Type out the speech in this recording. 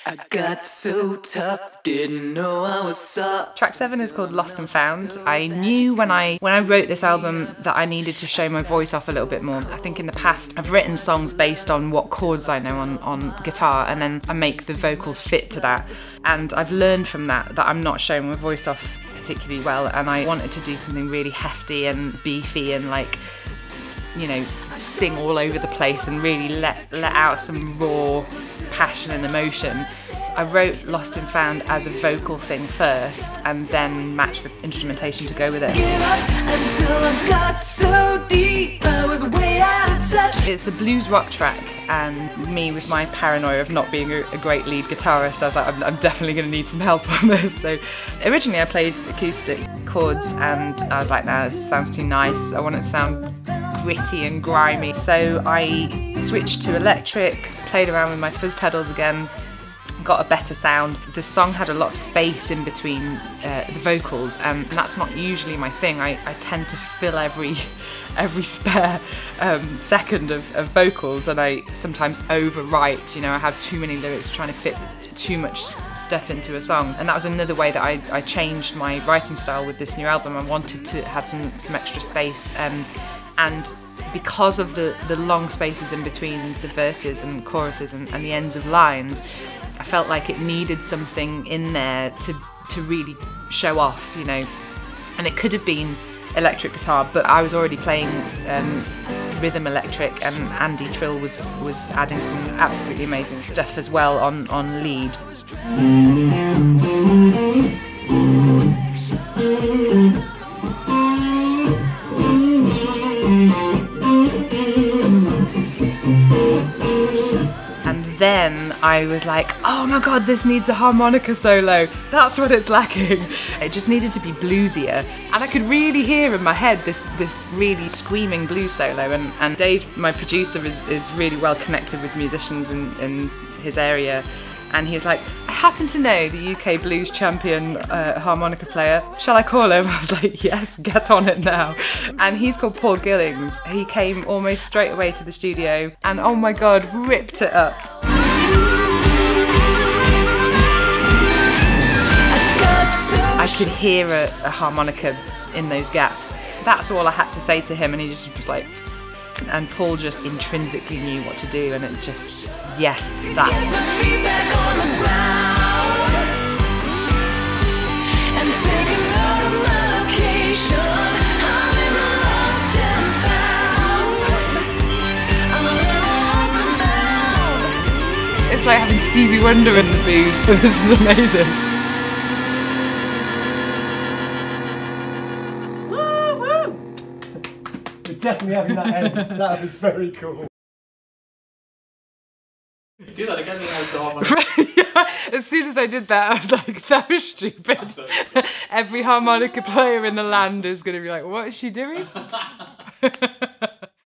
I got so tough, didn't know I was soft. Track 7 is called Lost and Found. I knew when I wrote this album that I needed to show my voice off a little bit more. I think in the past I've written songs based on what chords I know on guitar, and then I make the vocals fit to that. And I've learned from that I'm not showing my voice off particularly well, and I wanted to do something really hefty and beefy and, like, you know, sing all over the place and really let out some raw passion and emotion. I wrote Lost and Found as a vocal thing first and then matched the instrumentation to go with it. Until I got so deep, I was way out of touch. It's a blues rock track, and me with my paranoia of not being a great lead guitarist, I was like, I'm definitely going to need some help on this. So originally I played acoustic chords and I was like, nah, this sounds too nice. I want it to sound gritty and grimy. So I switched to electric, played around with my fuzz pedals again, got a better sound. The song had a lot of space in between the vocals, and that's not usually my thing. I tend to fill every spare second of vocals, and I sometimes overwrite. You know, I have too many lyrics trying to fit too much stuff into a song, and that was another way that I changed my writing style with this new album. I wanted to have some extra space, and because of the long spaces in between the verses and choruses and the ends of lines, I felt like it needed something in there to really show off, you know. And it could have been electric guitar, but I was already playing rhythm electric, and Andy Trill was adding some absolutely amazing stuff as well on lead. And then I was like, oh my god, this needs a harmonica solo. That's what it's lacking. It just needed to be bluesier. And I could really hear in my head this really screaming blues solo. And Dave, my producer, is really well connected with musicians in his area. And he was like, I happen to know the UK blues champion harmonica player. Shall I call him? I was like, yes, get on it now. And he's called Paul Gillings. He came almost straight away to the studio and, oh my God, ripped it up. I could hear a harmonica in those gaps. That's all I had to say to him, and he just was like, and Paul just intrinsically knew what to do, and it just, yes, that. It's like having Stevie Wonder in the booth. This is amazing. Definitely having that end. That was very cool. Do that again. Yeah. As soon as I did that, I was like, that was stupid. Every harmonica player in the land is going to be like, what is she doing?